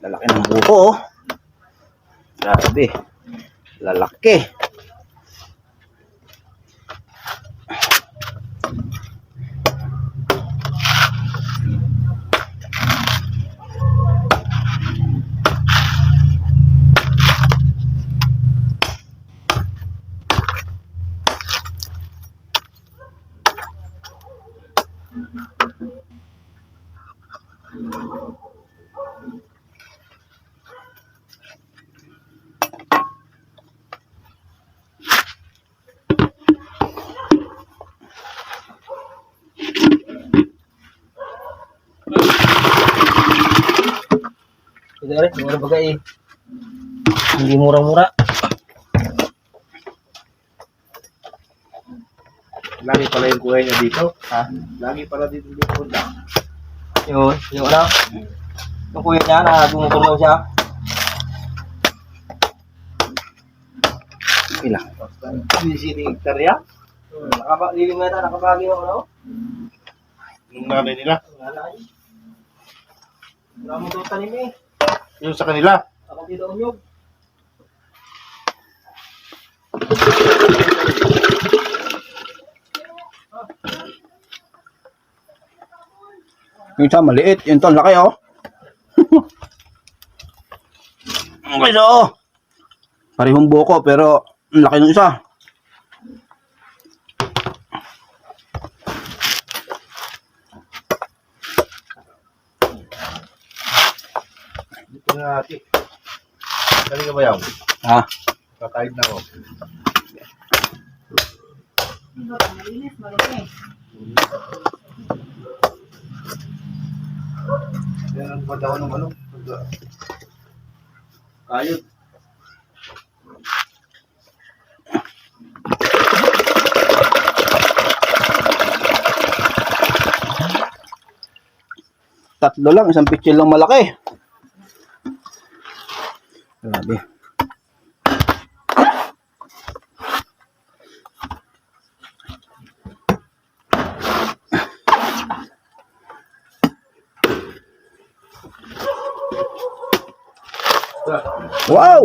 Lalaki ng buko, oh. Grabe. Lalaki. Mura bagay. Hindi murang-mura. Lagi pala yung kuya niya dito. Ha? Lagi pala dito punta. Yung ano? Yung kuya niya na gumukulong siya. Ilang? Sini hektarya? Lilim na ito, nakabagi yung ano? Yung nanay nila. Wala mo doon tanim eh. Yung sa kanila. Ako dito unyog. Yung isa maliit, yung to laki oh. Okay so oh. Parehong buko pero ang laki ng isa. Dito na natin. Dali ka ba yaw? Ha? Kakain na ako. Malinis, malaki. Yan ang pagdawa ng ano? Kayod. Tatlo lang, isang pitsil lang malaki. Grabe. Wow!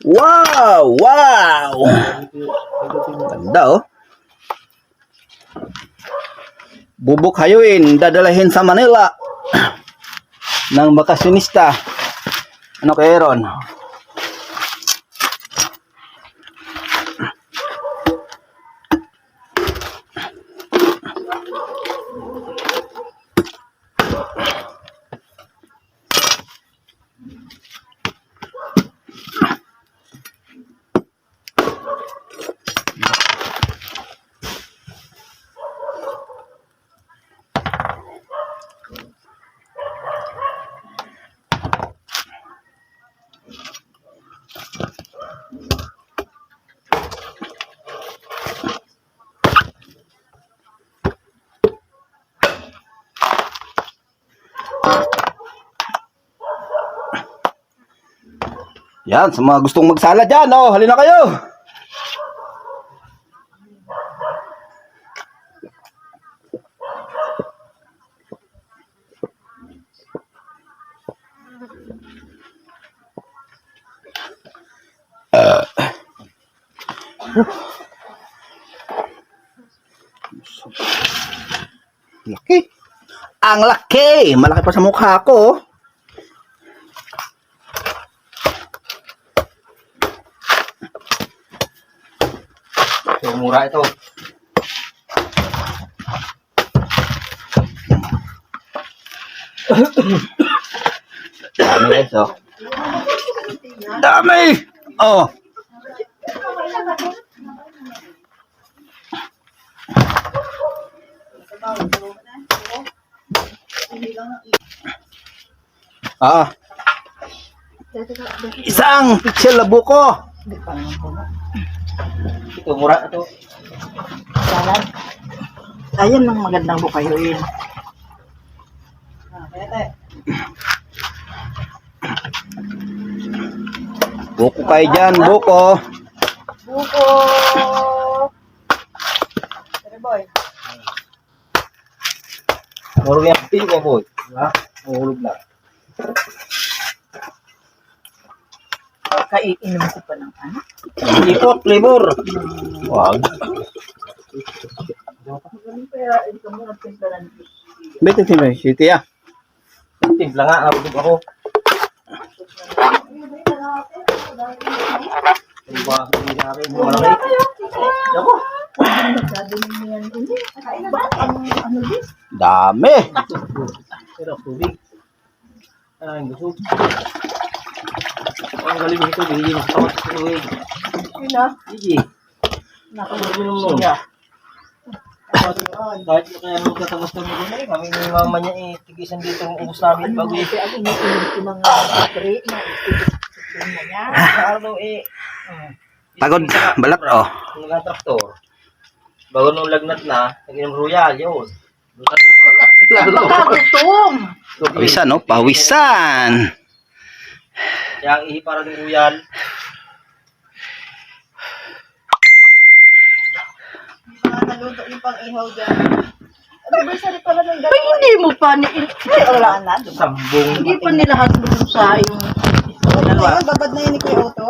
Wow! Wow! Ganda oh. Bubuk hayuin, dadalahin sa Manila ng bakasyonista. Ano kaya ron? Yan, sa mga gustong magsala dyan, oh, halina kayo. Laki. Ang laki. Malaki pa sa mukha ko. So, mura ito. Dami guys, oh. Dami! Oh. Ah. Isang pixel na buko. Ito, mura ito. Salad. Ayan ang magandang bukayuin. Buko kayo dyan, buko. Buko! Sorry boy. Muro yung pili niya, boy. Diba? Mahulog na. Kaiinom ko pa ng ano. Ikot, flavor. Wag. Kaya hindi ka muna timpla ng Beto Timay, City ah. Timpla nga, nabutog ako. Ano ba? Hindi na akin. Malaki. Ako. Ano din? Dami. Pero tubig. Ay, gusto. Ang galing nito, hindi mo sa tawad sa tubig. Yun na. Sige. Nakalimutan siya. Kahit na kaya nung katabas kami doon eh, kami ni mama niya eh, tigisan dito ang ubus namin bago eh. Kasi ano iniinom ko mga battery na ito na niya. Sa araw eh, Pagod, balat oh. Nung traktor. Bago nung lagnat na, nag-inom royal, yun. Makagutom! Pawisan oh, pawisan. Kaya ang ihi para ng royal. Naluto yung pang-ihaw dyan. Anniversary pala ng gano'n. Ay, hindi mo pa ni... Ay, wala na. Sambong. Hindi pa nilahat mo sa yung... Dalawa. Babad na yun ni Kuya Otto.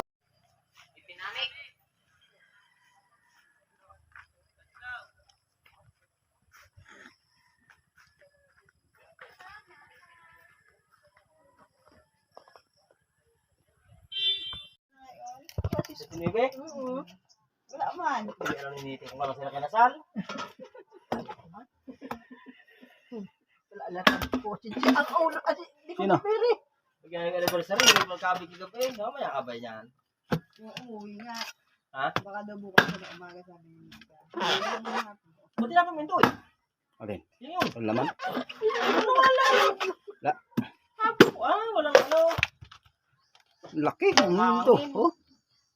Sa tinibe? Wala man. Hindi alam ni Niti kung ano sila kinasal. Wala lang ang posin siya. Ang ulo kasi hindi ko Sino? mapiri. Pag yung anniversary, hindi magkabig yung gabi, mamaya kabay niyan. Uuwi nga. Ha? Baka daw bukas na umaga sabi niya. Buti na kami ito eh. Alin? Yun yun. Ang laman? La, Walang ano. ang laki. Ano to? Oh,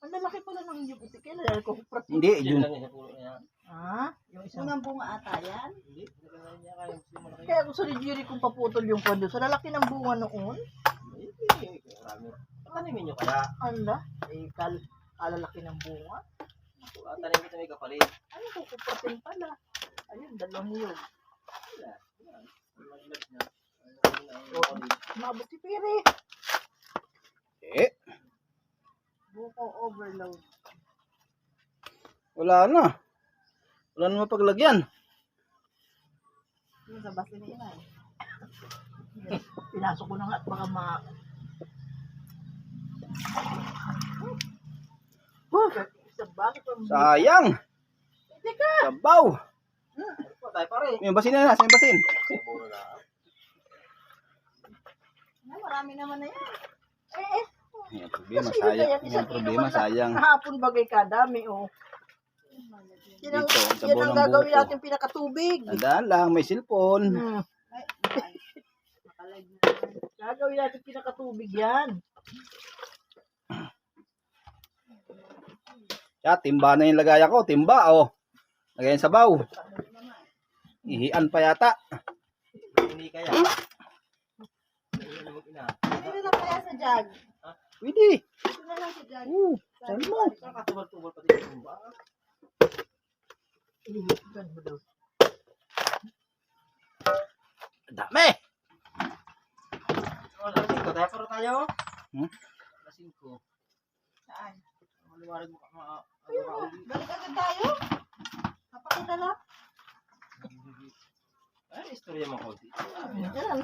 Ang lalaki pala ng iyong uti. Kailan ko kuprat. hindi, Yun yun. lang yung sa pulo niya. Ha? Yung isang bunga ata yan? Hindi. Hindi niya kaya gusto malaki. Kaya gusto ni Jerry kung paputol yung kondo. Sa lalaki ng bunga noon. Hindi. Marami. Tanimin nyo kaya. Ala, eh, kalalaki ng bunga. Tanim kita may kapalit. Ano ko kupratin pala? Ayun, dalawang yun. Maglag niya. Ano, Maabot si Piri. Eh, Buko overload. wala na. Wala na mapaglagyan. Yung sa basin ni Inay. Pinasok ko na nga at baka isang bakit ang Sayang. Teka! Sabaw. ano tayo pare. Yung basin na, sa basin. Siguro na. Marami naman na yan. Yung problema, Kasi sayang. yan, Yung isang problema, inuman sayang. Kahapon bagay kadami, oh. Yan ang, Dito, ang sabaw yan ang ng gagawin buko. natin pinakatubig. Tandaan lang, may cellphone. Gagawin natin pinakatubig yan. Kaya, timba na yung lagay ako. Timba, oh. Lagayan sabaw. Ihian pa yata. Hindi kaya. Hindi na mag-ina. Pwede na lang kaya sa jug. Pwede. Pwede na lang sa jug. Saan mo? Nakatubal-tubal pati yung tumba. Ihigan mo daw. Dami. Alas 5 tayo pero tayo. Alas 5. Saan? Maliwanag mo ka. Balik agad tayo? Kapakita lang. Ay, istorya mo ko. Yan.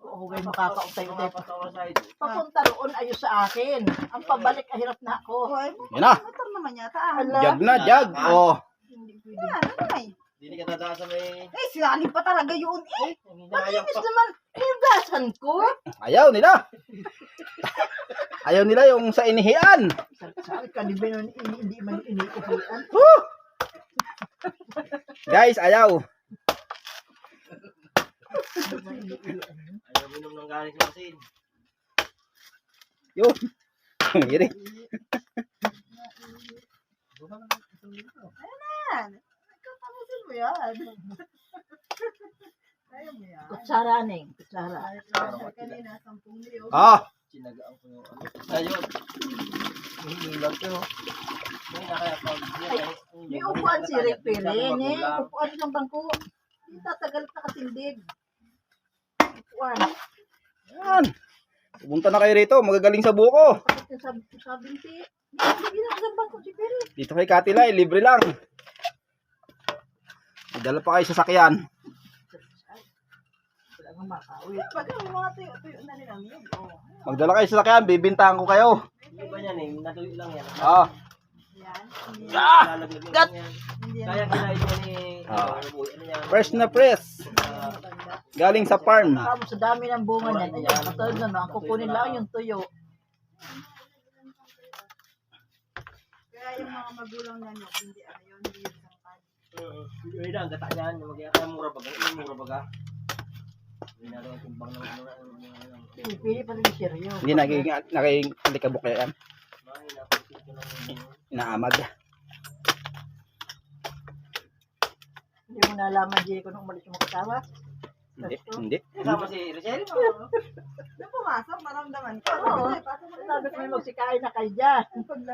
Oo, may makakautay-utay pa. Patawa sa ito. Papunta roon ayos sa akin. Ang pabalik ahirap na ako. Yan na. Motor naman yata. Jag na, jag. Oh. Hindi pwede. Hindi ka dadaan sa may... Eh, sinali pa talaga yun eh. Hinahayang Malinis pa. naman. Hinugasan ko. Ayaw nila. Ayaw nila yung sa inihian. Sabi ka, di ba yun, hindi man iniikuhian? Woo! Guys, ayaw. Ayaw minom ng galing sa masin. Yun. Gini. Ayan. Katamusin mo yan. Ayaw mo yan. Kutsara, Neng. Kutsara. Kanina, 10 liyo. Ah. Sinagaan ko yung ano. Ayun. Hihilag ko. May nakaya pa. May upuan si Rick Pere. Upuan ng bangko. Tatagal na katindig. One. Yan. Pumunta na kayo rito. Magagaling sa buko. Bakit yung sabing si... Hindi na sa bangko si Peri. Dito kay Katilay. Libre lang. May dala pa kayo sa sakyan. Wala kang makawin. Pag ang mga tuyo na rin ang yun. Magdala kayo sa sakyan. Bibintahan ko kayo. Hindi ba yan eh? Natuloy lang yan. Ah. Yan. Lalaglag lang Gat! yan. Hindi Kaya kinain mo ni... Ah. Ano yan? Fresh na fresh. Galing sa farm. Tapos sa dami ng bunga niyan, ayun, katulad na no, ang kukunin lang yung tuyo. Kaya yung mga magulang na nyo, hindi ano yun, hindi yung sangkad. Yun na, ang gata niyan. Kaya mura baga. Yung mura baga. Hindi na rin timbang ng ano. Pinipili pa rin yung seryo. Hindi naging alikabok na yan. Inaamag. Hindi mo nalaman, Jay, kung umalis yung kasama. Hindi. Kasama si Rachel? Nung pumasok, maramdaman ko. Oo. Sabi ko may magsikain na kayo dyan.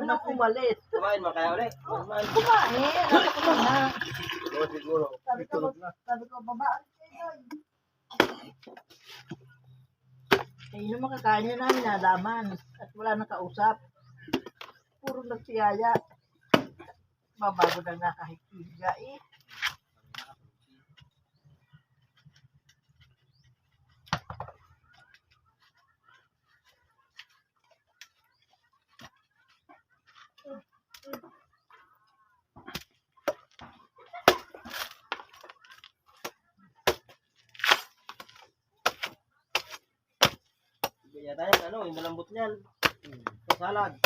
Nung umalis. Kumain mo kaya ulit. Kumain. Nasa ko na. Siguro. Sabi ko, babaan kayo. Eh, yung makakain niya namin nalaman. At wala nang kausap. Puro nagsiyaya. Mabago na nakahikiga eh. Kaya tayo, ano, yung malambot niyan. Salad.